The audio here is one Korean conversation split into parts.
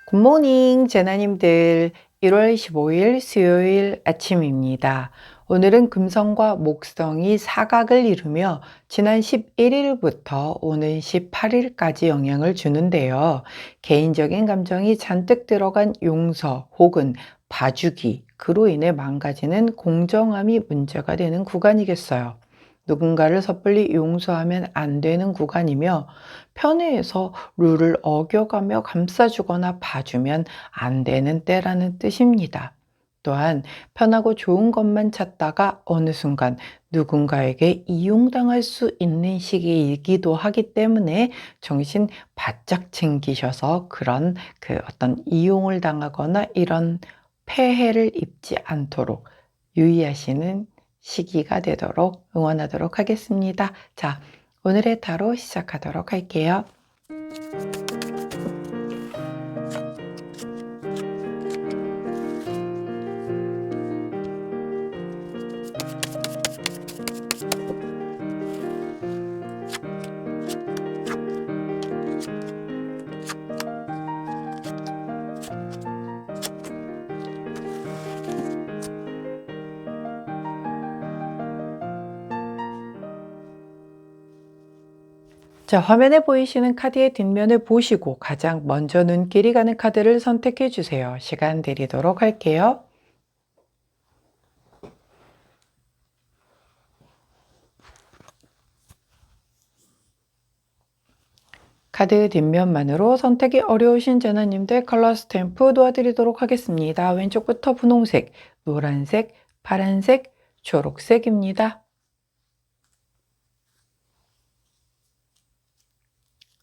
굿모닝 제나님들. 1월 15일 수요일 아침입니다. 오늘은 금성과 목성이 사각을 이루며 지난 11일부터 오는 18일까지 영향을 주는데요. 개인적인 감정이 잔뜩 들어간 용서 혹은 봐주기, 그로 인해 망가지는 공정함이 문제가 되는 구간이겠어요. 누군가를 섣불리 용서하면 안 되는 구간이며, 편의해서 룰을 어겨가며 감싸주거나 봐주면 안 되는 때라는 뜻입니다. 또한 편하고 좋은 것만 찾다가 어느 순간 누군가에게 이용당할 수 있는 시기이기도 하기 때문에 정신 바짝 챙기셔서 그런 어떤 이용을 당하거나 이런 폐해를 입지 않도록 유의하시는 시기가 되도록 응원하도록 하겠습니다. 자, 오늘의 타로 시작하도록 할게요. 자, 화면에 보이시는 카드의 뒷면을 보시고 가장 먼저 눈길이 가는 카드를 선택해 주세요. 시간 드리도록 할게요. 카드 뒷면만으로 선택이 어려우신 제나님들 컬러 스탬프 도와드리도록 하겠습니다. 왼쪽부터 분홍색, 노란색, 파란색, 초록색입니다.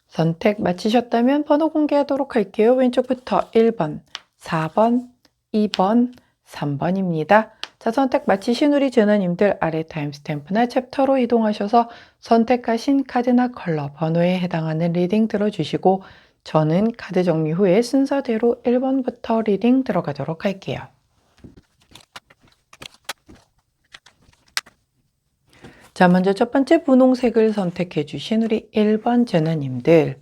선택 마치셨다면 번호 공개하도록 할게요. 왼쪽부터 1번, 4번, 2번, 3번입니다. 자, 선택 마치신 우리 제너님들 아래 타임스탬프나 챕터로 이동하셔서 선택하신 카드나 컬러, 번호에 해당하는 리딩 들어주시고, 저는 카드 정리 후에 순서대로 1번부터 리딩 들어가도록 할게요. 자, 먼저 첫 번째 분홍색을 선택해 주신 우리 1번 제너님들.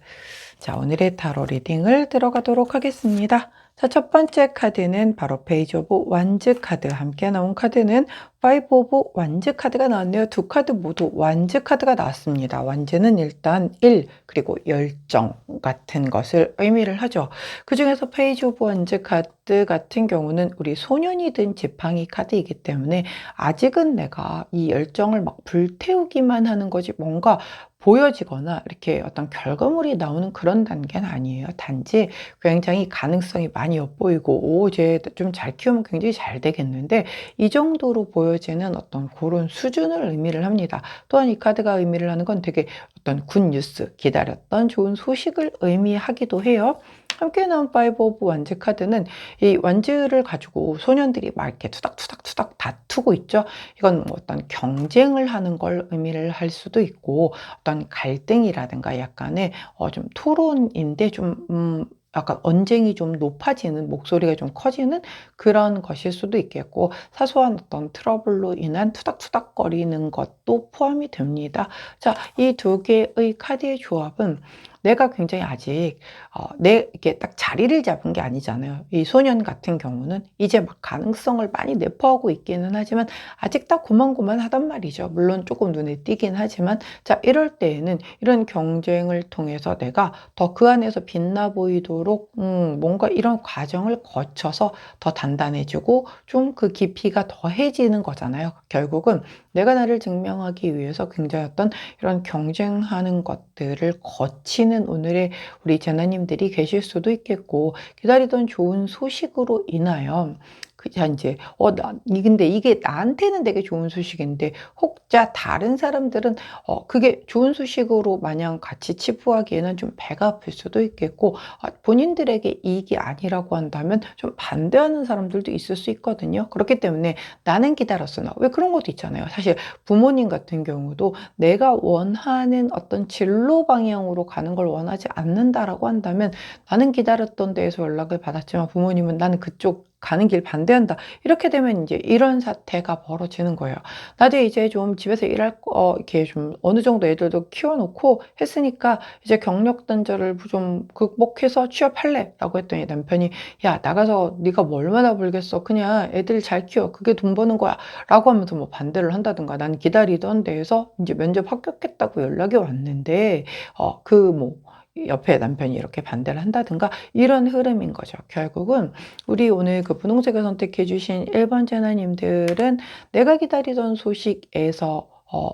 자, 오늘의 타로 리딩을 들어가도록 하겠습니다. 자, 첫 번째 카드는 바로 페이지 오브 완즈 카드. 함께 나온 카드는 파이브 오브 완즈 카드가 나왔네요. 두 카드 모두 완즈 카드가 나왔습니다. 완즈는 일단 1 그리고 열정 같은 것을 의미를 하죠. 그 중에서 페이지 오브 완즈 카드 같은 경우는 우리 소년이 든 지팡이 카드이기 때문에 아직은 내가 이 열정을 막 불태우기만 하는 거지 뭔가 보여지거나 이렇게 어떤 결과물이 나오는 그런 단계는 아니에요. 단지 굉장히 가능성이 많이 엿보이고, 오, 쟤 좀 잘 키우면 굉장히 잘 되겠는데, 이 정도로 보여지는 어떤 그런 수준을 의미를 합니다. 또한 이 카드가 의미를 하는 건 되게 어떤 굿 뉴스, 기다렸던 좋은 소식을 의미하기도 해요. 함께 나온 파이브 오브 완즈 카드는 이 완즈를 가지고 소년들이 막 이렇게 투닥투닥투닥 다투고 있죠. 이건 뭐 어떤 경쟁을 하는 걸 의미를 할 수도 있고, 어떤 갈등이라든가 약간의 좀 토론인데 좀 약간 언쟁이 좀 높아지는, 목소리가 좀 커지는 그런 것일 수도 있겠고, 사소한 어떤 트러블로 인한 투닥투닥거리는 것도 포함이 됩니다. 자, 이 두 개의 카드의 조합은 내가 굉장히 아직 이게 딱 자리를 잡은 게 아니잖아요. 이 소년 같은 경우는 이제 막 가능성을 많이 내포하고 있기는 하지만 아직 딱 고만고만하단 말이죠. 물론 조금 눈에 띄긴 하지만, 자, 이럴 때에는 이런 경쟁을 통해서 내가 더 그 안에서 빛나 보이도록 뭔가 이런 과정을 거쳐서 더 단단해지고 좀 그 깊이가 더해지는 거잖아요. 결국은 내가 나를 증명하기 위해서 굉장히 어떤 이런 경쟁하는 것들을 거치는 오늘의 우리 제나님들이 계실 수도 있겠고, 기다리던 좋은 소식으로 인하여 그냥 이제 근데 이게 나한테는 되게 좋은 소식인데 혹자 다른 사람들은 그게 좋은 소식으로 마냥 같이 치부하기에는 좀 배가 아플 수도 있겠고, 본인들에게 이익이 아니라고 한다면 좀 반대하는 사람들도 있을 수 있거든요. 그렇기 때문에 나는 기다렸으나, 왜 그런 것도 있잖아요. 사실 부모님 같은 경우도 내가 원하는 어떤 진로 방향으로 가는 걸 원하지 않는다라고 한다면, 나는 기다렸던 데에서 연락을 받았지만 부모님은 나는 그쪽 가는 길 반대한다. 이렇게 되면 이제 이런 사태가 벌어지는 거예요. 나도 이제 좀 집에서 일할 이렇게 좀 어느 정도 애들도 키워놓고 했으니까 이제 경력 단절을 좀 극복해서 취업할래라고 했더니 남편이 야 나가서 네가 뭐 얼마나 벌겠어. 그냥 애들 잘 키워. 그게 돈 버는 거야. 라고 하면서 뭐 반대를 한다든가 난 기다리던 데에서 이제 면접 합격했다고 연락이 왔는데 그 뭐 옆에 남편이 이렇게 반대를 한다든가 이런 흐름인 거죠. 결국은 우리 오늘 그 분홍색을 선택해 주신 1번 재나님들은 내가 기다리던 소식에서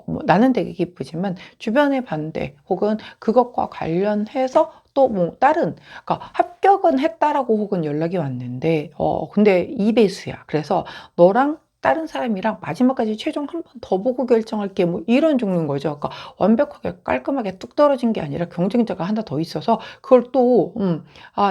뭐 나는 되게 기쁘지만 주변의 반대 혹은 그것과 관련해서 또 뭐 다른 그러니까 합격은 했다라고 혹은 연락이 왔는데 근데 이배수야. 그래서 너랑 다른 사람이랑 마지막까지 최종 한 번 더 보고 결정할게 뭐 이런 종류인 거죠. 그러니까 완벽하게 깔끔하게 뚝 떨어진 게 아니라 경쟁자가 하나 더 있어서 그걸 또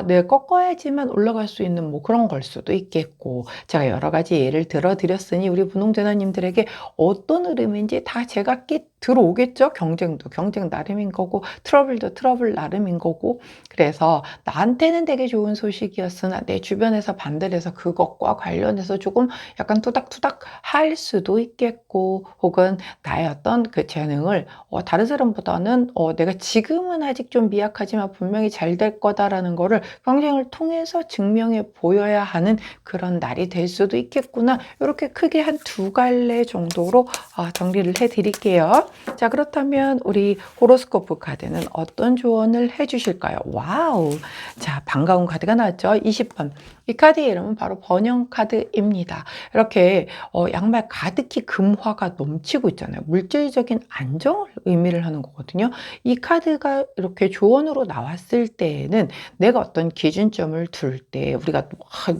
내가 꺾어야지만 올라갈 수 있는 뭐 그런 걸 수도 있겠고 제가 여러 가지 예를 들어 드렸으니 우리 분홍재나님들에게 어떤 흐름인지 다 제가 끼 들어오겠죠. 경쟁도 경쟁 나름인 거고 트러블도 트러블 나름인 거고 그래서 나한테는 되게 좋은 소식이었으나 내 주변에서 반대를 해서 그것과 관련해서 조금 약간 투닥투닥 할 수도 있겠고 혹은 나의 어떤 그 재능을 다른 사람보다는 내가 지금은 아직 좀 미약하지만 분명히 잘 될 거다라는 거를 경쟁을 통해서 증명해 보여야 하는 그런 날이 될 수도 있겠구나. 이렇게 크게 한 두 갈래 정도로 정리를 해 드릴게요. 자, 그렇다면 우리 호로스코프 카드는 어떤 조언을 해 주실까요? 와우. 자, 반가운 카드가 나왔죠. 20번. 이 카드의 이름은 바로 번영 카드입니다. 이렇게 양말 가득히 금화가 넘치고 있잖아요. 물질적인 안정을 의미를 하는 거거든요. 이 카드가 이렇게 조언으로 나왔을 때에는 내가 어떤 기준점을 둘 때 우리가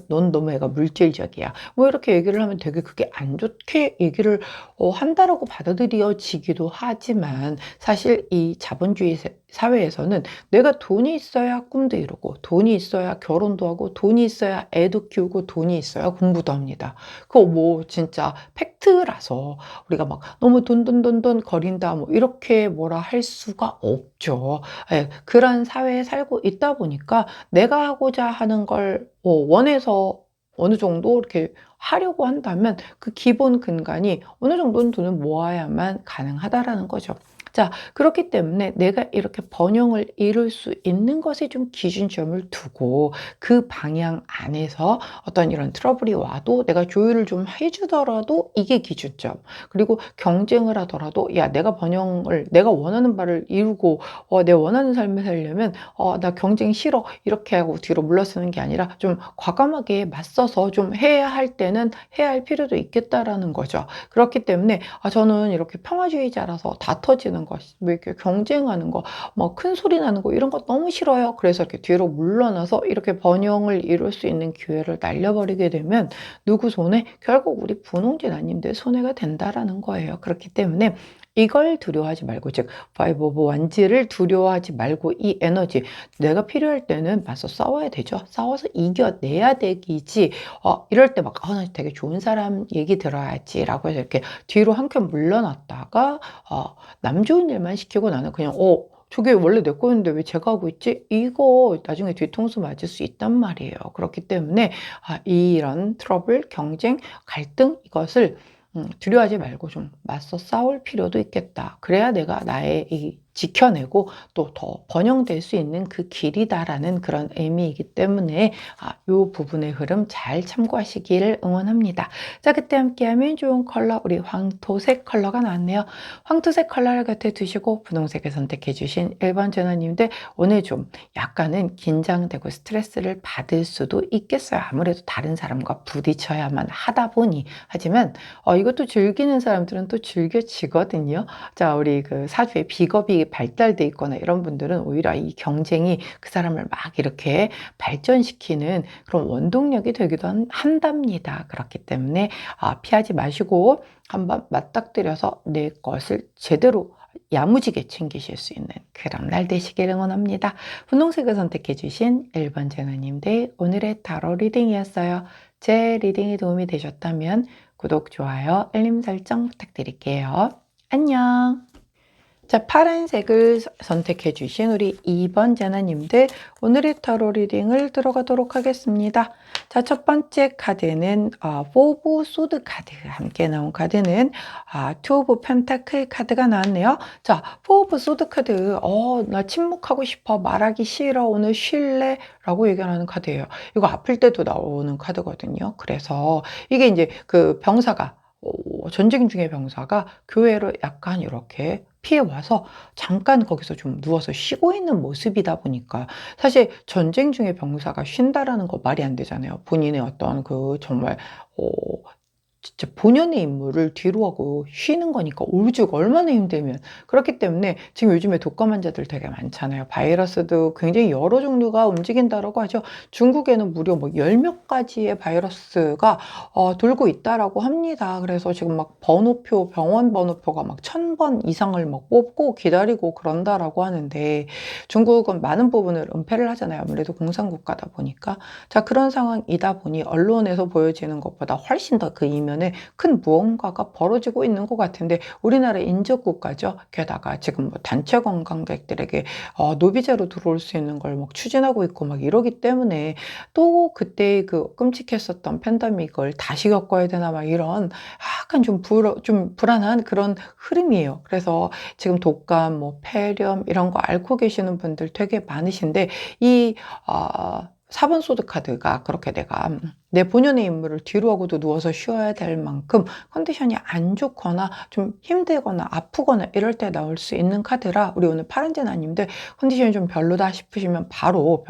넌 너무 애가 물질적이야. 뭐 이렇게 얘기를 하면 되게 그게 안 좋게 얘기를 한다라고 받아들여지기도 하지만 사실 이 자본주의 사회에서는 내가 돈이 있어야 꿈도 이루고 돈이 있어야 결혼도 하고 돈이 있어야 애도 키우고 돈이 있어야 공부도 합니다. 그거 뭐 진짜 팩트라서 우리가 막 너무 돈 거린다 뭐 이렇게 뭐라 할 수가 없죠. 예, 그런 사회에 살고 있다 보니까 내가 하고자 하는 걸 원해서 어느 정도 이렇게 하려고 한다면 그 기본 근간이 어느 정도는 돈을 모아야만 가능하다라는 거죠. 자, 그렇기 때문에 내가 이렇게 번영을 이룰 수 있는 것에 좀 기준점을 두고 그 방향 안에서 어떤 이런 트러블이 와도 내가 조율을 좀 해주더라도 이게 기준점. 그리고 경쟁을 하더라도 야, 내가 번영을 내가 원하는 바를 이루고 내 원하는 삶을 살려면 나 경쟁 싫어 이렇게 하고 뒤로 물러서는 게 아니라 좀 과감하게 맞서서 좀 해야 할 때는 해야 할 필요도 있겠다라는 거죠. 그렇기 때문에 저는 이렇게 평화주의자라서 다 터지는 거, 뭐 이렇게 경쟁하는 거, 뭐 큰 소리 나는 거 이런 거 너무 싫어요. 그래서 이렇게 뒤로 물러나서 이렇게 번영을 이룰 수 있는 기회를 날려버리게 되면 누구 손에? 결국 우리 분홍재나님들 손해가 된다라는 거예요. 그렇기 때문에 이걸 두려워하지 말고 즉 파이브 오브 원지를 두려워하지 말고 이 에너지 내가 필요할 때는 맞서 싸워야 되죠. 싸워서 이겨내야 되기지 이럴 때 막 나 되게 좋은 사람 얘기 들어야지 라고 해서 이렇게 뒤로 한 켠 물러났다가 남 좋은 일만 시키고 나는 그냥 저게 원래 내 거였는데 왜 제가 하고 있지? 이거 나중에 뒤통수 맞을 수 있단 말이에요. 그렇기 때문에 이런 트러블, 경쟁, 갈등 이것을 두려워하지 말고 좀 맞서 싸울 필요도 있겠다. 그래야 내가 나의 이 지켜내고 또 더 번영될 수 있는 그 길이다라는 그런 의미이기 때문에 이 부분의 흐름 잘 참고하시기를 응원합니다. 자, 그때 함께하면 좋은 컬러 우리 황토색 컬러가 나왔네요. 황토색 컬러를 곁에 두시고 분홍색을 선택해 주신 1번 전화님들 오늘 좀 약간은 긴장되고 스트레스를 받을 수도 있겠어요. 아무래도 다른 사람과 부딪혀야만 하다 보니 하지만 이것도 즐기는 사람들은 또 즐겨지거든요. 자, 우리 그 사주에 비겁이 발달돼 있거나 이런 분들은 오히려 이 경쟁이 그 사람을 막 이렇게 발전시키는 그런 원동력이 되기도 한답니다. 그렇기 때문에 피하지 마시고 한번 맞닥뜨려서 내 것을 제대로 야무지게 챙기실 수 있는 그런 날 되시길 응원합니다. 분홍색을 선택해 주신 1번 재나님들 오늘의 타로 리딩이었어요. 제 리딩이 도움이 되셨다면 구독, 좋아요, 알림 설정 부탁드릴게요. 안녕! 자, 파란색을 선택해 주신 우리 2번 제나님들, 오늘의 타로 리딩을 들어가도록 하겠습니다. 자, 첫 번째 카드는 포 오브 소드 카드, 함께 나온 카드는 투 오브 펜타클 카드가 나왔네요. 자, 포 오브 소드 카드, 나 침묵하고 싶어, 말하기 싫어, 오늘 쉴래? 라고 얘기하는 카드예요. 이거 아플 때도 나오는 카드거든요. 그래서 이게 이제 그 병사가, 전쟁 중의 병사가 교회로 약간 이렇게 피해 와서 잠깐 거기서 좀 누워서 쉬고 있는 모습이다 보니까, 사실 전쟁 중에 병사가 쉰다라는 거 말이 안 되잖아요. 본인의 어떤 그 정말 어, 진짜 본연의 임무를 뒤로 하고 쉬는 거니까 오죽 얼마나 힘들면. 그렇기 때문에 지금 요즘에 독감 환자들 되게 많잖아요. 바이러스도 굉장히 여러 종류가 움직인다라고 하죠. 중국에는 무려 뭐 10몇 가지의 바이러스가 돌고 있다라고 합니다. 그래서 지금 막 번호표, 병원 번호표가 막 1000번 이상을 막 뽑고 기다리고 그런다라고 하는데, 중국은 많은 부분을 은폐를 하잖아요. 아무래도 공산국가다 보니까. 자, 그런 상황이다 보니 언론에서 보여지는 것보다 훨씬 더 그 이면에 큰 무언가가 벌어지고 있는 것 같은데, 우리나라 인접국가죠. 게다가 지금 뭐 단체 관광객들에게 노비자로 들어올 수 있는 걸 막 추진하고 있고 막 이러기 때문에, 또 그때 그 끔찍했었던 팬데믹을 다시 겪어야 되나 막 이런 약간 좀 불안한 그런 흐름이에요. 그래서 지금 독감, 뭐 폐렴 이런 거 앓고 계시는 분들 되게 많으신데, 이 4번 소드 카드가 그렇게 내가 내 본연의 임무를 뒤로 하고도 누워서 쉬어야 될 만큼 컨디션이 안 좋거나 좀 힘들거나 아프거나 이럴 때 나올 수 있는 카드라, 우리 오늘 파란제나님들 컨디션이 좀 별로다 싶으시면 바로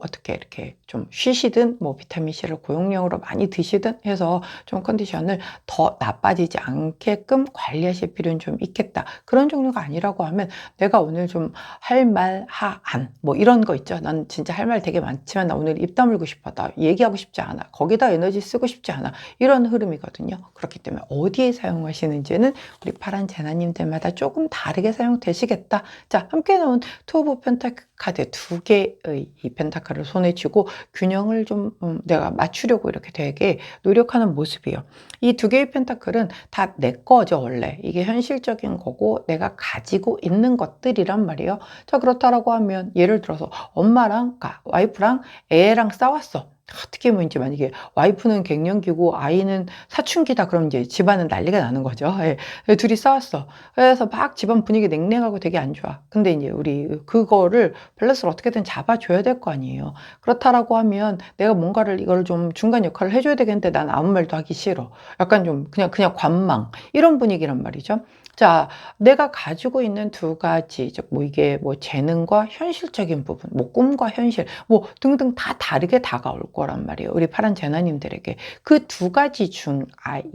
어떻게 이렇게 좀 쉬시든, 뭐 비타민C를 고용량으로 많이 드시든 해서 좀 컨디션을 더 나빠지지 않게끔 관리하실 필요는 좀 있겠다. 그런 종류가 아니라고 하면, 내가 오늘 좀 할 말, 안, 뭐 이런 거 있죠. 난 진짜 할 말 되게 많지만 나 오늘 입 다물고 싶어. 나 얘기하고 싶지 않아. 거기다 에너지 쓰고 싶지 않아. 이런 흐름이거든요. 그렇기 때문에 어디에 사용하시는지는 우리 파란 제나님들마다 조금 다르게 사용되시겠다. 자, 함께 나온 투 오브 펜타클 카드 2개의 이 펜타클을 손에 쥐고 균형을 좀 내가 맞추려고 이렇게 되게 노력하는 모습이에요. 이 2개의 펜타클은 다 내 거죠, 원래. 이게 현실적인 거고 내가 가지고 있는 것들이란 말이에요. 자, 그렇다라고 하면 예를 들어서 엄마랑 와이프랑 애랑 싸웠어. 어떻게 보면 이제 만약에 와이프는 갱년기고 아이는 사춘기다, 그럼 이제 집안은 난리가 나는 거죠. 예. 둘이 싸웠어. 그래서 막 집안 분위기 냉랭하고 되게 안 좋아. 근데 이제 우리 그거를 밸런스를 어떻게든 잡아줘야 될 거 아니에요. 그렇다라고 하면 내가 뭔가를 이걸 좀 중간 역할을 해줘야 되겠는데 난 아무 말도 하기 싫어. 약간 좀 그냥 관망 이런 분위기란 말이죠. 자, 내가 가지고 있는 2가지, 즉 뭐 이게 뭐 재능과 현실적인 부분, 뭐 꿈과 현실, 뭐 등등 다 다르게 다가올 거란 말이에요. 우리 파란 제나님들에게 그 2가지 중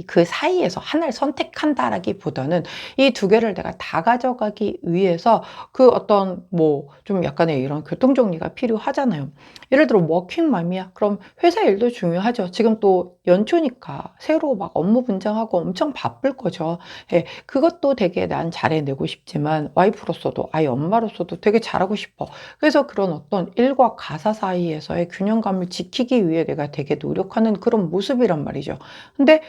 그 사이에서 하나를 선택한다라기보다는 이 2개를 내가 다 가져가기 위해서 그 어떤 뭐 좀 약간의 이런 교통정리가 필요하잖아요. 예를 들어 워킹맘이야. 그럼 회사 일도 중요하죠. 지금 또 연초니까 새로 막 업무 분장하고 엄청 바쁠 거죠. 예, 그것도 되게 난 잘해내고 싶지만 와이프로서도 아이 엄마로서도 되게 잘하고 싶어. 그래서 그런 어떤 일과 가사 사이에서의 균형감을 지키기 위해 내가 되게 노력하는 그런 모습이란 말이죠. 근데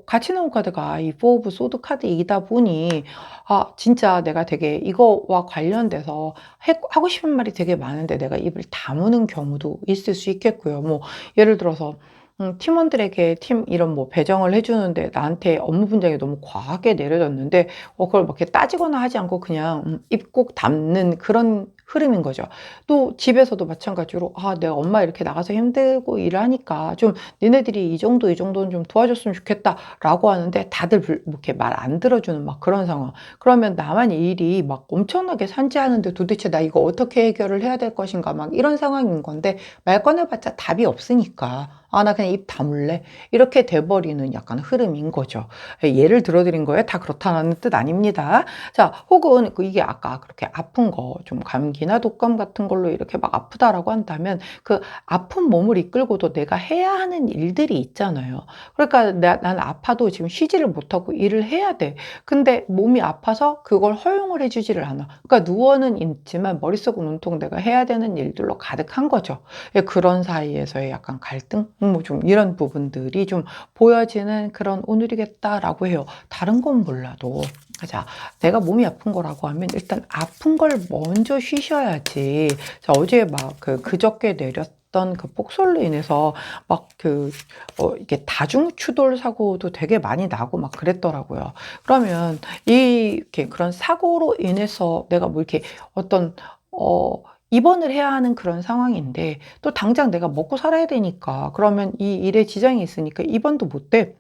같이 나온 카드가 이 포 오브 소드 카드이다 보니, 진짜 내가 되게 이거와 관련돼서 하고 싶은 말이 되게 많은데 내가 입을 다무는 경우도 있을 수 있겠고요. 뭐 예를 들어서 팀원들에게 팀 이런 뭐 배정을 해주는데 나한테 업무 분장이 너무 과하게 내려졌는데, 그걸 막 이렇게 따지거나 하지 않고 그냥 입 꼭 담는 그런 흐름인 거죠. 또 집에서도 마찬가지로 내가 엄마 이렇게 나가서 힘들고 일하니까 좀 니네들이 이 정도는 좀 도와줬으면 좋겠다라고 하는데 다들 이렇게 말 안 들어주는 막 그런 상황. 그러면 나만 이 일이 막 엄청나게 산재하는데 도대체 나 이거 어떻게 해결을 해야 될 것인가 막 이런 상황인 건데, 말 꺼내봤자 답이 없으니까 나 그냥 입 다물래. 이렇게 돼버리는 약간 흐름인 거죠. 예를 들어드린 거에 다 그렇다는 뜻 아닙니다. 자, 혹은 이게 아까 그렇게 아픈 거, 좀 감기나 독감 같은 걸로 이렇게 막 아프다라고 한다면, 그 아픈 몸을 이끌고도 내가 해야 하는 일들이 있잖아요. 그러니까 난 아파도 지금 쉬지를 못하고 일을 해야 돼. 근데 몸이 아파서 그걸 허용을 해주지를 않아. 그러니까 누워는 있지만 머릿속은 온통 내가 해야 되는 일들로 가득한 거죠. 그런 사이에서의 약간 갈등? 뭐 좀 이런 부분들이 좀 보여지는 그런 오늘이겠다라고 해요. 다른 건 몰라도. 자, 내가 몸이 아픈 거라고 하면 일단 아픈 걸 먼저 쉬셔야지. 자, 어제 막 그저께 내렸던 그 폭설로 인해서 막 이게 다중추돌 사고도 되게 많이 나고 막 그랬더라고요. 그러면 이렇게 그런 사고로 인해서 내가 뭐 이렇게 어떤 입원을 해야 하는 그런 상황인데 또 당장 내가 먹고 살아야 되니까 그러면 이 일에 지장이 있으니까 입원도 못 돼.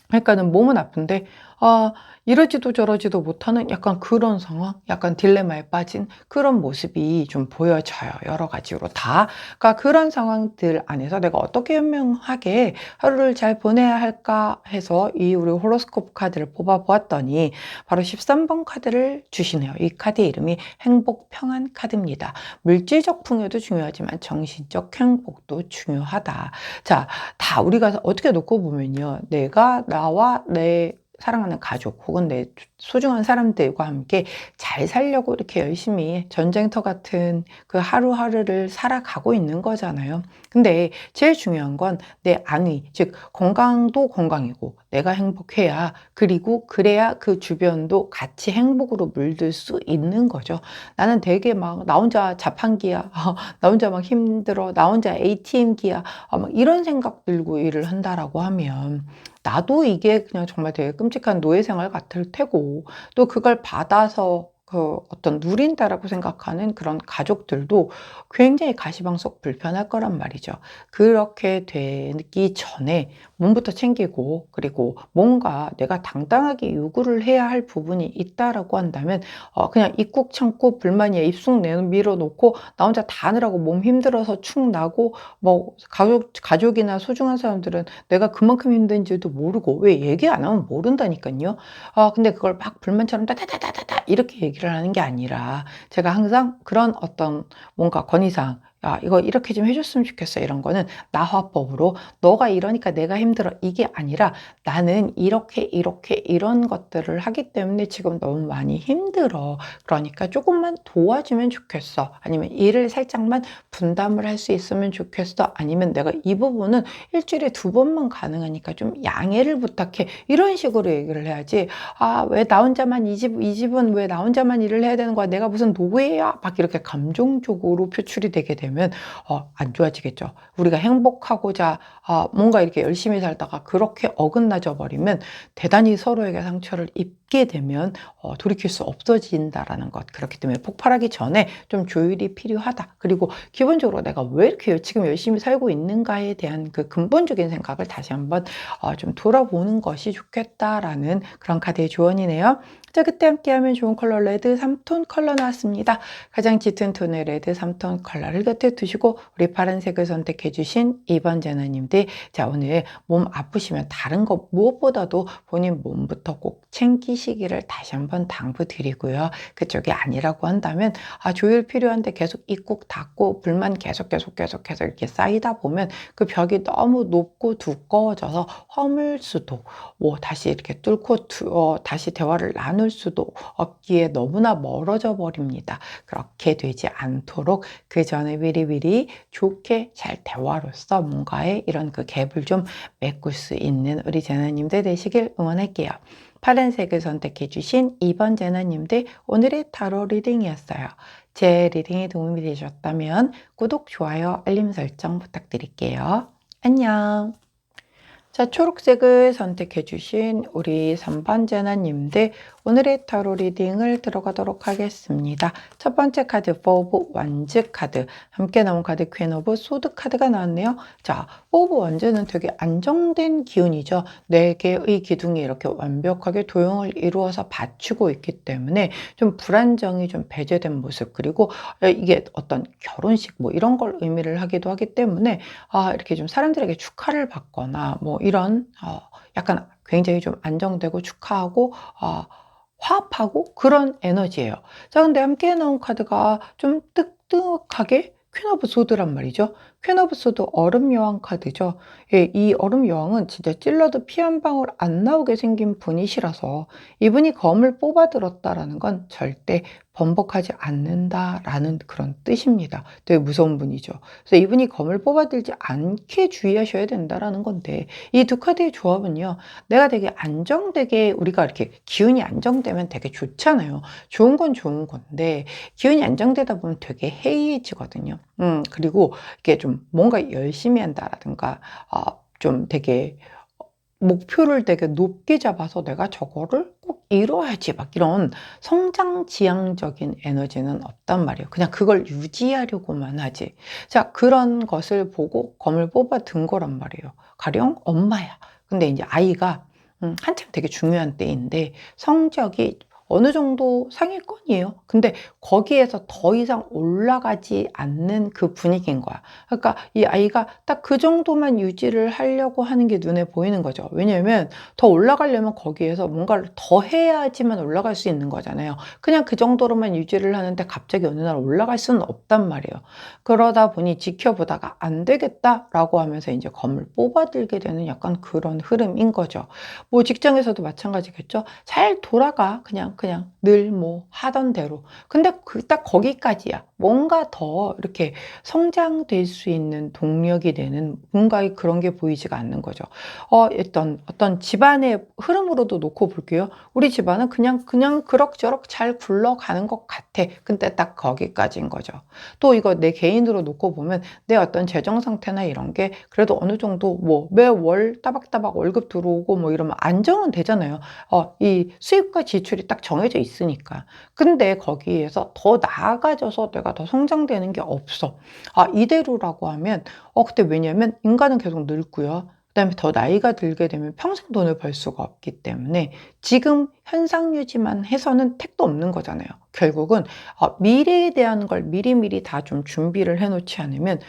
그러니까는 몸은 아픈데 아 이러지도 저러지도 못하는 약간 그런 상황, 약간 딜레마에 빠진 그런 모습이 좀 보여져요. 여러 가지로 다. 그러니까 그런 상황들 안에서 내가 어떻게 현명하게 하루를 잘 보내야 할까 해서 이 우리 호로스코프 카드를 뽑아 보았더니 바로 13번 카드를 주시네요. 이 카드의 이름이 행복 평안 카드입니다. 물질적 풍요도 중요하지만 정신적 행복도 중요하다. 자, 다 우리가 어떻게 놓고 보면요. 내가 나와 내 사랑하는 가족 혹은 내 소중한 사람들과 함께 잘 살려고 이렇게 열심히 전쟁터 같은 그 하루하루를 살아가고 있는 거잖아요. 근데 제일 중요한 건 내 안위, 즉 건강도 건강이고 내가 행복해야 그리고 그래야 그 주변도 같이 행복으로 물들 수 있는 거죠. 나는 되게 막 나 혼자 자판기야. 나 혼자 막 힘들어. 나 혼자 ATM기야. 막 이런 생각 들고 일을 한다라고 하면 나도 이게 그냥 정말 되게 끔찍한 노예 생활 같을 테고 또 그걸 받아서 어떤 누린다라고 생각하는 그런 가족들도 굉장히 가시방석 불편할 거란 말이죠. 그렇게 되기 전에 몸부터 챙기고 그리고 뭔가 내가 당당하게 요구를 해야 할 부분이 있다라고 한다면 그냥 입국 참고 불만이야 입속 내밀어 놓고 나 혼자 다 하느라고 몸 힘들어서 축 나고 뭐 가족이나 소중한 사람들은 내가 그만큼 힘든지도 모르고 왜 얘기 안 하면 모른다니까요. 근데 그걸 막 불만처럼 따다다다다다 이렇게 얘기를 하는 게 아니라 제가 항상 그런 어떤 뭔가 건의사항 야, 이거 이렇게 좀 해줬으면 좋겠어. 이런 거는 나화법으로 너가 이러니까 내가 힘들어. 이게 아니라 나는 이렇게 이런 것들을 하기 때문에 지금 너무 많이 힘들어. 그러니까 조금만 도와주면 좋겠어. 아니면 일을 살짝만 분담을 할 수 있으면 좋겠어. 아니면 내가 이 부분은 일주일에 2번만 가능하니까 좀 양해를 부탁해. 이런 식으로 얘기를 해야지. 왜 나 혼자만 이 집은 왜 나 혼자만 일을 해야 되는 거야? 내가 무슨 노예야? 막 이렇게 감정적으로 표출이 되게 되면 안 좋아지겠죠. 우리가 행복하고자 뭔가 이렇게 열심히 살다가 그렇게 어긋나져 버리면 대단히 서로에게 상처를 입게 되면 돌이킬 수 없어진다라는 것. 그렇기 때문에 폭발하기 전에 좀 조율이 필요하다. 그리고 기본적으로 내가 왜 이렇게 지금 열심히 살고 있는가에 대한 그 근본적인 생각을 다시 한번 좀 돌아보는 것이 좋겠다라는 그런 카드의 조언이네요. 자, 그때 함께하면 좋은 컬러 레드 3톤 컬러 나왔습니다. 가장 짙은 톤의 레드 3톤 컬러를 곁에 두시고 우리 파란색을 선택해 주신 2번 제너님들, 자, 오늘 몸 아프시면 다른 것 무엇보다도 본인 몸부터 꼭 챙기시기를 다시 한번 당부드리고요. 그쪽이 아니라고 한다면 조율 필요한데 계속 입국 닫고 불만 계속 이렇게 쌓이다 보면 그 벽이 너무 높고 두꺼워져서 허물 수도 다시 이렇게 뚫고 다시 대화를 나눌 수도 없기에 너무나 멀어져 버립니다. 그렇게 되지 않도록 그 전에 미리미리 좋게 잘 대화로서 뭔가의 이런 그 갭을 좀 메꿀 수 있는 우리 제나님들 되시길 응원할게요. 파란색을 선택해 주신 2번 제나님들, 오늘의 타로 리딩이었어요. 제 리딩에 도움이 되셨다면 구독, 좋아요, 알림 설정 부탁드릴게요. 안녕. 자, 초록색을 선택해 주신 우리 3번 제나님들, 오늘의 타로 리딩을 들어가도록 하겠습니다. 첫 번째 카드, 4 오브 완즈 카드. 함께 나온 카드, 퀸 오브 소드 카드가 나왔네요. 자, 4 오브 완즈는 되게 안정된 기운이죠. 4개의 기둥이 이렇게 완벽하게 도형을 이루어서 받치고 있기 때문에 좀 불안정이 좀 배제된 모습, 그리고 이게 어떤 결혼식 뭐 이런 걸 의미를 하기도 하기 때문에 이렇게 좀 사람들에게 축하를 받거나 뭐 이런 약간 굉장히 좀 안정되고 축하하고 화합하고 그런 에너지예요. 자, 근데 함께 나온 카드가 좀 뜨뜻하게 퀸 오브 소드란 말이죠. 퀸오브소드 얼음 여왕 카드죠. 예, 이 얼음 여왕은 진짜 찔러도 피 한 방울 안 나오게 생긴 분이시라서 이분이 검을 뽑아 들었다라는 건 절대 번복하지 않는다라는 그런 뜻입니다. 되게 무서운 분이죠. 그래서 이분이 검을 뽑아들지 않게 주의하셔야 된다라는 건데, 이 두 카드의 조합은요, 내가 되게 안정되게, 우리가 이렇게 기운이 안정되면 되게 좋잖아요. 좋은 건 좋은 건데 기운이 안정되다 보면 되게 해이해지거든요. 그리고 이게 좀 뭔가 열심히 한다라든가 좀 되게 목표를 되게 높게 잡아서 내가 저거를 꼭 이뤄야지 막 이런 성장 지향적인 에너지는 없단 말이에요. 그냥 그걸 유지하려고만 하지. 자, 그런 것을 보고 검을 뽑아 든 거란 말이에요. 가령 엄마야. 근데 이제 아이가 한참 되게 중요한 때인데 성적이 어느 정도 상위권이에요. 근데 거기에서 더 이상 올라가지 않는 그 분위기인 거야. 그러니까 이 아이가 딱 그 정도만 유지를 하려고 하는 게 눈에 보이는 거죠. 왜냐하면 더 올라가려면 거기에서 뭔가를 더 해야지만 올라갈 수 있는 거잖아요. 그냥 그 정도로만 유지를 하는데 갑자기 어느 날 올라갈 수는 없단 말이에요. 그러다 보니 지켜보다가 안 되겠다라고 하면서 이제 검을 뽑아들게 되는 약간 그런 흐름인 거죠. 뭐 직장에서도 마찬가지겠죠. 잘 돌아가. 그냥 늘 뭐 하던 대로. 근데 그 딱 거기까지야. 뭔가 더 이렇게 성장될 수 있는 동력이 되는 뭔가의 그런 게 보이지가 않는 거죠. 어떤 집안의 흐름으로도 놓고 볼게요. 우리 집안은 그냥 그럭저럭 잘 굴러가는 것 같아. 근데 딱 거기까지인 거죠. 또 이거 내 개인으로 놓고 보면 내 어떤 재정 상태나 이런 게 그래도 어느 정도 뭐 매월 따박따박 월급 들어오고 뭐 이러면 안정은 되잖아요. 이 수입과 지출이 딱 정해져 있으니까. 근데 거기에서 더 나아가져서 내가 더 성장되는 게 없어. 이대로라고 하면, 그때 왜냐면 인간은 계속 늙고요. 그다음에 더 나이가 들게 되면 평생 돈을 벌 수가 없기 때문에 지금 현상 유지만 해서는 택도 없는 거잖아요. 결국은 미래에 대한 걸 미리미리 다 좀 준비를 해놓지 않으면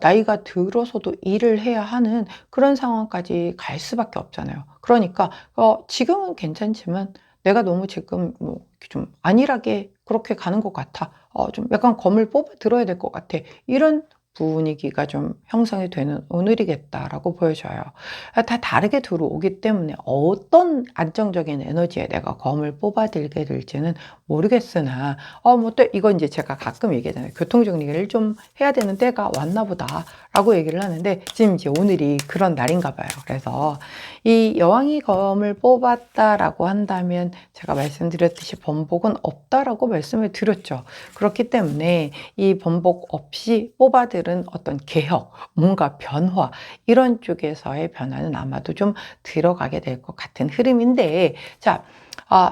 나이가 들어서도 일을 해야 하는 그런 상황까지 갈 수밖에 없잖아요. 그러니까 지금은 괜찮지만 내가 너무 지금 뭐 이렇게 좀 안일하게 그렇게 가는 것 같아. 좀 약간 검을 뽑아 들어야 될 것 같아. 이런 분위기가 좀 형성이 되는 오늘이겠다라고 보여져요. 다 다르게 들어오기 때문에 어떤 안정적인 에너지에 내가 검을 뽑아들게 될지는 모르겠으나, 뭐 또 이건 이제 제가 가끔 얘기하잖아요. 교통정리를 좀 해야 되는 때가 왔나 보다라고 얘기를 하는데 지금 이제 오늘이 그런 날인가 봐요. 그래서 이 여왕이 검을 뽑았다라고 한다면 제가 말씀드렸듯이 번복은 없다라고 말씀을 드렸죠. 그렇기 때문에 이 번복 없이 뽑아들은 어떤 개혁, 뭔가 변화 이런 쪽에서의 변화는 아마도 좀 들어가게 될 것 같은 흐름인데, 자,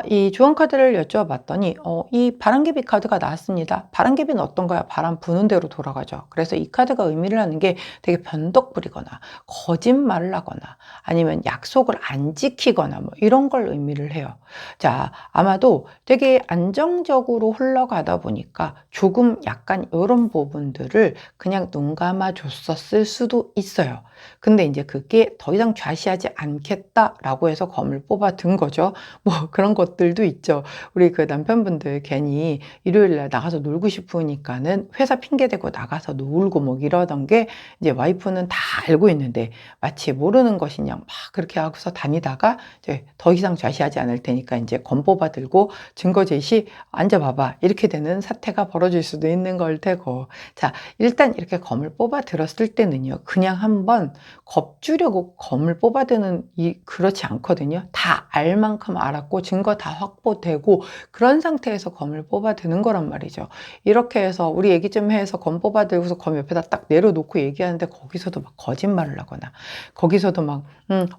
이 주원 카드를 여쭤봤더니 이 바람개비 카드가 나왔습니다. 바람개비는 어떤 거야? 바람 부는 대로 돌아가죠. 그래서 이 카드가 의미를 하는 게 되게 변덕 부리거나 거짓말을 하거나 아니면 약속을 안 지키거나 뭐 이런 걸 의미를 해요. 자, 아마도 되게 안정적으로 흘러가다 보니까 조금 약간 이런 부분들을 그냥 눈 감아 줬었을 수도 있어요. 근데 이제 그게 더 이상 좌시하지 않겠다라고 해서 검을 뽑아 든 거죠. 뭐 그런 것들도 있죠. 우리 그 남편분들 괜히 일요일 날 나가서 놀고 싶으니까는 회사 핑계 대고 나가서 놀고 뭐 이러던 게 이제 와이프는 다 알고 있는데 마치 모르는 것이냐 막 그렇게 하고서 다니다가 이제 더 이상 좌시하지 않을 테니까 이제 검 뽑아 들고 증거 제시 앉아봐봐 이렇게 되는 사태가 벌어질 수도 있는 걸 테고, 자, 일단 이렇게 검을 뽑아 들었을 때는요, 그냥 한번 겁주려고 검을 뽑아드는 그렇지 않거든요. 다 알 만큼 알았고 증거 다 확보되고 그런 상태에서 검을 뽑아드는 거란 말이죠. 이렇게 해서 우리 얘기 좀 해서 검 뽑아들고서 검 옆에다 딱 내려놓고 얘기하는데 거기서도 막 거짓말을 하거나 거기서도 막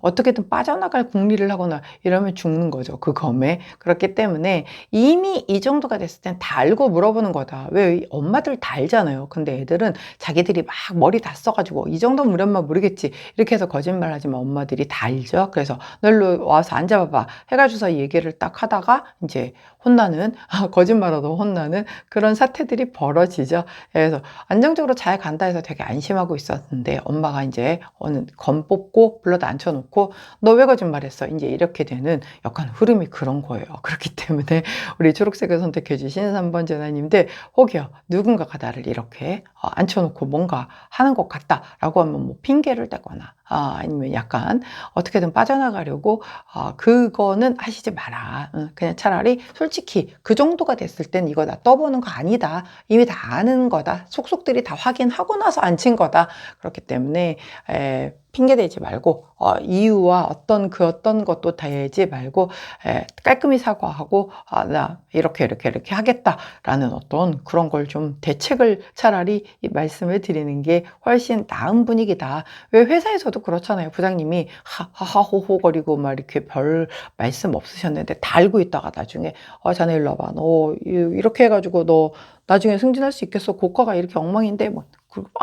어떻게든 빠져나갈 궁리를 하거나 이러면 죽는 거죠. 그 검에. 그렇기 때문에 이미 이 정도가 됐을 땐 다 알고 물어보는 거다. 왜 엄마들 다 알잖아요. 근데 애들은 자기들이 막 머리 다 써가지고 이 정도면 우리 엄마 모르겠지. 이렇게 해서 거짓말 하지만 엄마들이 다 알죠. 그래서 너 일로 와서 앉아봐봐. 해가지고서 얘기를 딱 하다가 이제 혼나는, 거짓말하다 혼나는 그런 사태들이 벌어지죠. 그래서 안정적으로 잘 간다 해서 되게 안심하고 있었는데 엄마가 이제 어느 검 뽑고 불러다 앉혀놓고 너 왜 거짓말했어? 이제 이렇게 되는 약간 흐름이 그런 거예요. 그렇기 때문에 우리 초록색을 선택해 주신 3번 제나님들 혹여 누군가가 나를 이렇게 앉혀놓고 뭔가 하는 것 같다라고 하면 뭐 핑계를 대거나 아니면 약간 어떻게든 빠져나가려고 그거는 하시지 마라. 그냥 차라리 솔직히 그 정도가 됐을 땐 이거 나 떠보는 거 아니다. 이미 다 아는 거다. 속속들이 다 확인하고 나서 앉힌 거다. 그렇기 때문에 핑계대지 말고 이유와 어떤 것도 대지 말고 깔끔히 사과하고 나 이렇게 하겠다라는 어떤 그런 걸 좀 대책을 차라리 말씀을 드리는 게 훨씬 나은 분위기다. 왜 회사에서도 그렇잖아요. 부장님이 하하호호거리고 막 이렇게 별 말씀 없으셨는데 다 알고 있다가 나중에 자네 일로 와봐. 너 이렇게 해가지고 너 나중에 승진할 수 있겠어. 고과가 이렇게 엉망인데 막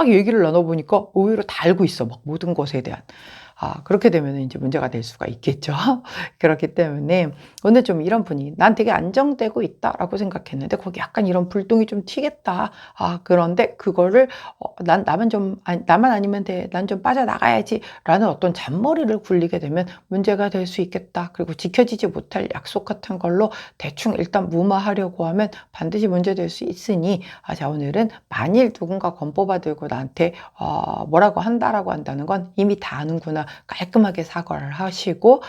얘기를 나눠보니까 오히려 다 알고 있어. 막 모든 것에 대한. 그렇게 되면 이제 문제가 될 수가 있겠죠. 그렇기 때문에 오늘 좀 이런 분이 난 되게 안정되고 있다라고 생각했는데 거기 약간 이런 불똥이 좀 튀겠다. 그런데 그거를 나만 아니면 돼. 난 좀 빠져나가야지. 라는 어떤 잔머리를 굴리게 되면 문제가 될 수 있겠다. 그리고 지켜지지 못할 약속 같은 걸로 대충 일단 무마하려고 하면 반드시 문제될 수 있으니 자 오늘은 만일 누군가 권뽑아 들고 나한테 뭐라고 한다라고 한다는 건 이미 다 아는구나. 깔끔하게 사과를 하시고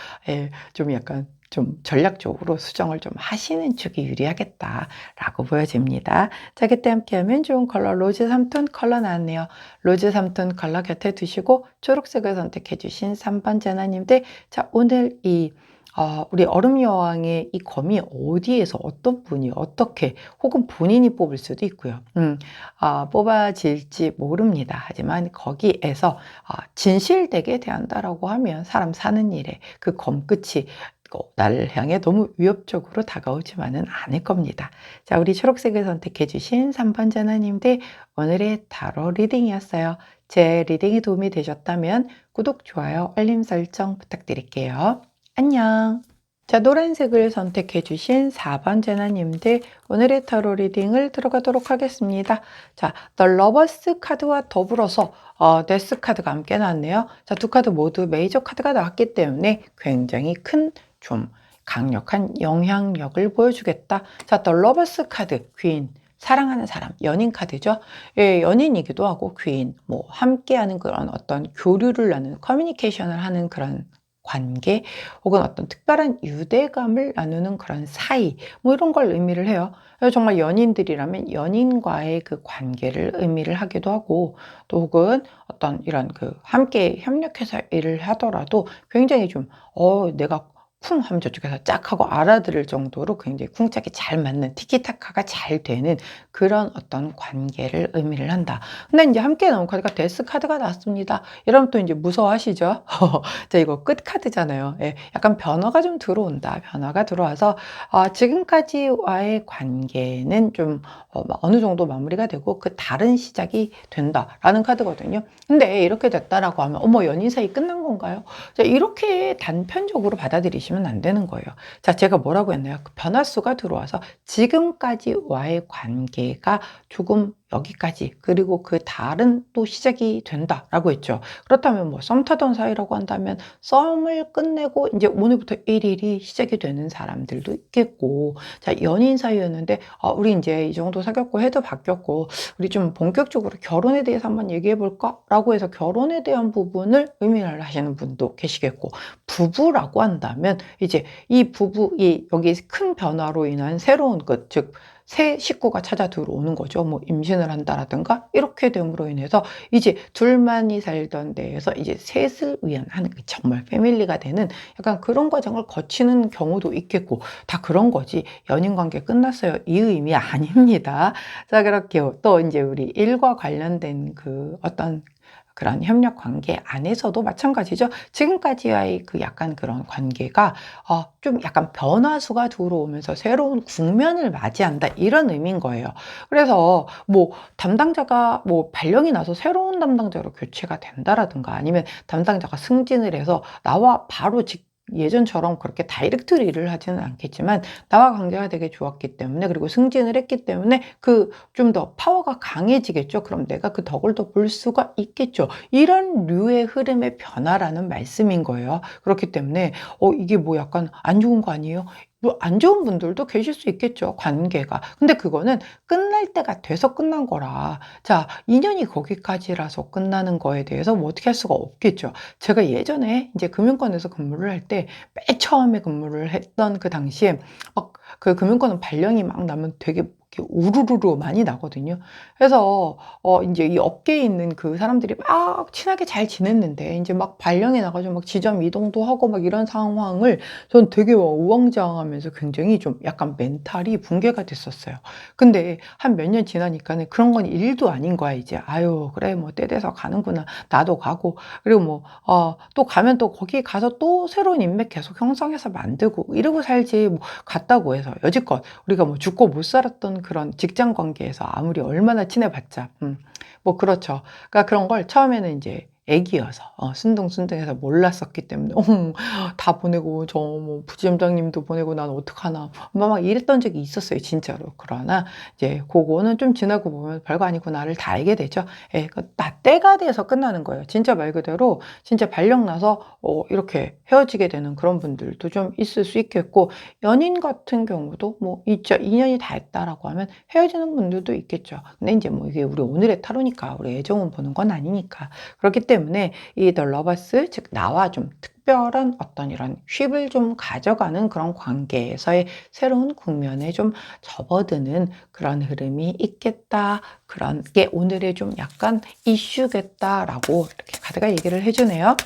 좀 약간 좀 전략적으로 수정을 좀 하시는 쪽이 유리하겠다라고 보여집니다. 자, 그때 함께하면 좋은 컬러 로즈 3톤 컬러 나왔네요. 로즈 3톤 컬러 곁에 두시고 초록색을 선택해 주신 3번 제나님들, 자 오늘 우리 얼음 여왕의 이 검이 어디에서 어떤 분이 어떻게 혹은 본인이 뽑을 수도 있고요. 뽑아질지 모릅니다. 하지만 거기에서 진실되게 대한다라고 하면 사람 사는 일에 그 검 끝이 나를 향해 너무 위협적으로 다가오지만은 않을 겁니다. 자, 우리 초록색을 선택해 주신 3번 자나님들 오늘의 타로 리딩이었어요. 제 리딩이 도움이 되셨다면 구독, 좋아요, 알림 설정 부탁드릴게요. 안녕. 자, 노란색을 선택해 주신 4번 제나님들 오늘의 타로 리딩을 들어가도록 하겠습니다. 자, The Lovers 카드와 더불어서 데스 카드가 함께 나왔네요. 자, 두 카드 모두 메이저 카드가 나왔기 때문에 굉장히 큰 좀 강력한 영향력을 보여주겠다. 자, The Lovers 카드 퀸, 사랑하는 사람, 연인 카드죠. 예, 연인이기도 하고 퀸, 뭐 함께하는 그런 어떤 교류를 나누는 커뮤니케이션을 하는 그런 관계 혹은 어떤 특별한 유대감을 나누는 그런 사이 뭐 이런 걸 의미를 해요. 정말 연인들이라면 연인과의 그 관계를 의미를 하기도 하고 또 혹은 어떤 이런 그 함께 협력해서 일을 하더라도 굉장히 좀 내가 쿵 하면 저쪽에서 짝 하고 알아들을 정도로 굉장히 쿵짝이 잘 맞는 티키타카가 잘 되는 그런 어떤 관계를 의미를 한다. 근데 이제 함께 나온 카드가 데스 카드가 나왔습니다. 여러분 또 이제 무서워하시죠? 자, 이거 끝 카드잖아요. 예, 약간 변화가 좀 들어온다. 변화가 들어와서 지금까지와의 관계는 좀 어느 정도 마무리가 되고 그 다른 시작이 된다라는 카드거든요. 근데 이렇게 됐다라고 하면 어머 연인 사이 끝난 건가요? 자, 이렇게 단편적으로 받아들이시면 안 되는 거예요. 자, 제가 뭐라고 했나요? 그 변화수가 들어와서 지금까지와의 관계가 조금 여기까지 그리고 그 다른 또 시작이 된다라고 했죠. 그렇다면 뭐 썸 타던 사이라고 한다면 썸을 끝내고 이제 오늘부터 일일이 시작이 되는 사람들도 있겠고, 자 연인 사이였는데 우리 이제 이 정도 사귀었고 해도 바뀌었고 우리 좀 본격적으로 결혼에 대해서 한번 얘기해 볼까? 라고 해서 결혼에 대한 부분을 의미를 하시는 분도 계시겠고, 부부라고 한다면 이제 이 부부이 여기 큰 변화로 인한 새로운 것, 즉 새 식구가 찾아 들어오는 거죠. 뭐 임신을 한다라든가 이렇게 됨으로 인해서 이제 둘만이 살던 데에서 이제 셋을 위한 하는 정말 패밀리가 되는 약간 그런 과정을 거치는 경우도 있겠고, 다 그런 거지 연인 관계 끝났어요 이 의미 아닙니다. 자, 그렇게 또 이제 우리 일과 관련된 그 어떤 그런 협력 관계 안에서도 마찬가지죠. 지금까지와의 그 약간 그런 관계가 좀 약간 변화수가 들어오면서 새로운 국면을 맞이한다 이런 의미인 거예요. 그래서 뭐 담당자가 뭐 발령이 나서 새로운 담당자로 교체가 된다라든가 아니면 담당자가 승진을 해서 나와 바로 예전처럼 그렇게 다이렉트로 일을 하지는 않겠지만 나와 관계가 되게 좋았기 때문에 그리고 승진을 했기 때문에 그 좀 더 파워가 강해지겠죠. 그럼 내가 그 덕을 더 볼 수가 있겠죠. 이런 류의 흐름의 변화라는 말씀인 거예요. 그렇기 때문에 이게 뭐 약간 안 좋은 거 아니에요? 뭐 안 좋은 분들도 계실 수 있겠죠. 관계가. 근데 그거는 끝날 때가 돼서 끝난 거라. 자, 인연이 거기까지라서 끝나는 거에 대해서 뭐 어떻게 할 수가 없겠죠. 제가 예전에 이제 금융권에서 근무를 할 때 맨 처음에 근무를 했던 그 당시에 막 그 금융권은 발령이 막 나면 되게 이렇게 우르르르 많이 나거든요. 그래서 인제 이 업계에 있는 그 사람들이 막 친하게 잘 지냈는데 인제 막 발령이 나 가지고 막 지점 이동도 하고 막 이런 상황을 전 되게 우왕좌왕하면서 굉장히 좀 약간 멘탈이 붕괴가 됐었어요. 근데 한 몇 년 지나니까는 그런 건 일도 아닌 거야 이제. '아유 그래 뭐 때 돼서 가는구나. 나도 가고.' 그리고 뭐 또 가면 또 거기 가서 또 새로운 인맥 계속 형성해서 만들고 이러고 살지 뭐 갔다고 해서 여지껏 우리가 뭐 죽고 못 살았던 그런 직장 관계에서 아무리 얼마나 친해봤자 뭐 그렇죠. 그러니까 그런 걸 처음에는 인제 애기여서 순둥순둥해서 몰랐었기 때문에 다 보내고 저 뭐 부지점장님도 보내고 '난 어떡하나.' 막 이랬던 적이 있었어요 진짜로. 그러나 이제 고거는 좀 지나고 보면 별거 아니구나를 다 알게 되죠. 예. 그 나 때가 돼서 끝나는 거예요. 진짜 말 그대로 진짜 발령 나서 이렇게 헤어지게 되는 그런 분들도 좀 있을 수 있겠고 연인 같은 경우도 뭐 있죠. '인연이 닿았다.'라고 하면 헤어지는 분들도 있겠죠. 근데 인제 뭐 이게 우리 오늘의 타로니까 우리 애정운 보는 건 아니니까. 그렇기 때문에 이 The Lovers 즉 나와 좀 특별한 어떤 이런 쉼을 좀 가져가는 그런 관계에서의 새로운 국면에 좀 접어드는 그런 흐름이 있겠다. 그런 게 오늘의 좀 약간 이슈겠다라고 이렇게 카드가 얘기를 해 주네요.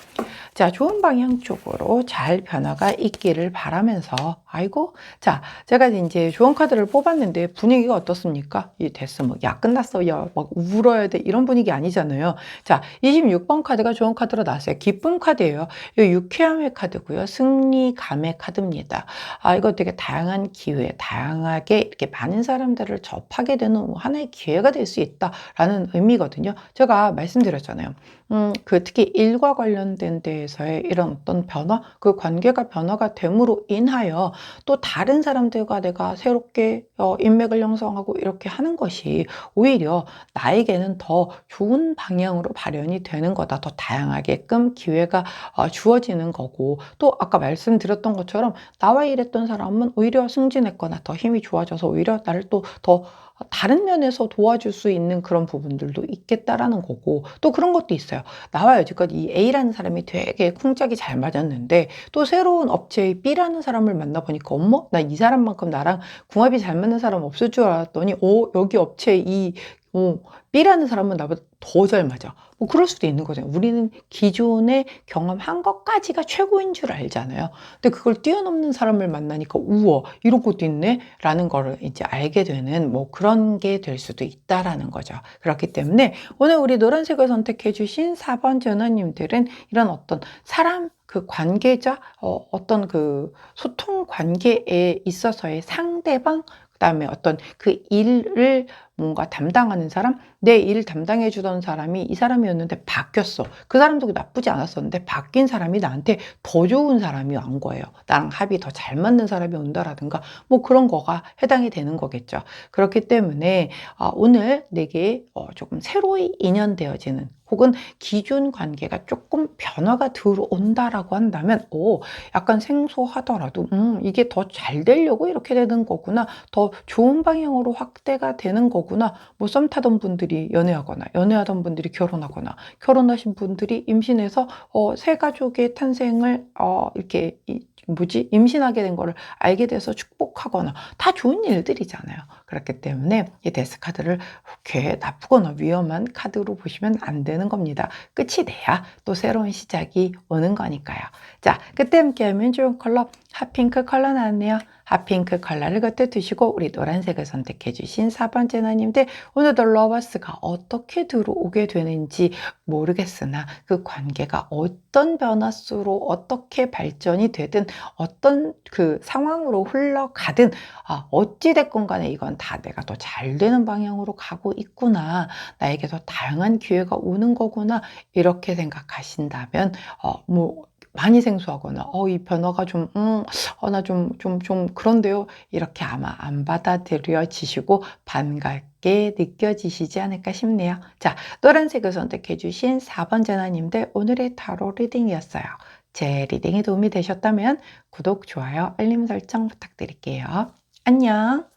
자, 좋은 방향 쪽으로 잘 변화가 있기를 바라면서 아이고 자, 제가 인제 좋은 카드를 뽑았는데 분위기가 어떻습니까? 이 됐어 뭐 "야 끝났어. 야 막 울어야 돼." 이런 분위기 아니잖아요. 자, 26번 카드가 좋은 카드로 나왔어요. 기쁨 카드예요. 이 유쾌함의 카드고요. 승리감의 카드입니다. 이거 되게 다양한 기회, 다양하게 이렇게 많은 사람들을 접하게 되는 하나의 기회가 될 수 있다라는 의미거든요. 제가 말씀드렸잖아요. 그 특히 일과 관련된 데에서의 이런 어떤 변화, 그 관계가 변화가 됨으로 인하여 또 다른 사람들과 내가 새롭게 인맥을 형성하고 이렇게 하는 것이 오히려 나에게는 더 좋은 방향으로 발현이 되는 거다. 더 다양하게끔 기회가 주어지는 거고 또 아까 말씀드렸던 것처럼 나와 일했던 사람은 오히려 승진했거나 더 힘이 좋아져서 오히려 나를 또 더 다른 면에서 도와줄 수 있는 그런 부분들도 있겠다라는 거고 또 그런 것도 있어요. 나와 여지껏 이 A라는 사람이 되게 쿵짝이 잘 맞았는데 또 새로운 업체의 B라는 사람을 만나보니까 어머 나 이 사람만큼 나랑 궁합이 잘 맞는 사람 없을 줄 알았더니 여기 업체의 이 B라는 사람은 나보다 더 잘 맞아. 뭐 그럴 수도 있는 거잖아요. 우리는 기존에 경험한 것까지가 최고인 줄 알잖아요. 근데 그걸 뛰어넘는 사람을 만나니까 '우와 이런 것도 있네.'라는 거를 이제 알게 되는 뭐 그런 게 될 수도 있다라는 거죠. 그렇기 때문에 오늘 우리 노란색을 선택해 주신 4번 전원님들은 이런 어떤 사람 그 관계자 어떤 그 소통 관계에 있어서의 상대방 그다음에 어떤 그 일을 뭔가 담당하는 사람, 내 일을 담당해 주던 사람이 이 사람이었는데 바뀌었어. 그 사람도 나쁘지 않았었는데 바뀐 사람이 나한테 더 좋은 사람이 온 거예요. 나랑 합이 더 잘 맞는 사람이 온다라든가 뭐 그런 거가 해당이 되는 거겠죠. 그렇기 때문에 오늘 내게 조금 새로이 인연되어지는 혹은 기존 관계가 조금 변화가 들어온다라고 한다면 약간 생소하더라도 이게 더 잘 되려고 이렇게 되는 거구나. 더 좋은 방향으로 확대가 되는 거구나. 뭐 썸 타던 분들이 연애하거나 연애하던 분들이 결혼하거나 결혼하신 분들이 임신해서 새 가족의 탄생을 이렇게 임신하게 된 거를 알게 돼서 축복하거나 다 좋은 일들이잖아요. 그렇기 때문에 이 데스 카드를 그렇게 나쁘거나 위험한 카드로 보시면 안 되는 겁니다. 끝이 돼야 또 새로운 시작이 오는 거니까요. 자, 그때 함께하면 좋은 컬러 핫핑크 컬러 나왔네요. 핫핑크 컬러를 겉에 두시고 우리 노란색을 선택해 주신 4번 제너님들, 오늘도 러버스가 어떻게 들어오게 되는지 모르겠으나 그 관계가 어떤 변화수로 어떻게 발전이 되든 어떤 그 상황으로 흘러가든 어찌됐건 간에 이건 다 내가 더 잘 되는 방향으로 가고 있구나, 나에게 더 다양한 기회가 오는 거구나, 이렇게 생각하신다면 뭐 많이 생소하거나 이 변화가 좀 나 좀 그런데요, 이렇게 아마 안 받아들여지시고 반갑게 느껴지시지 않을까 싶네요. 자, 노란색을 선택해 주신 4번 제나님들, 오늘의 타로 리딩이었어요. 제 리딩이 도움이 되셨다면 구독, 좋아요, 알림 설정 부탁드릴게요. 안녕.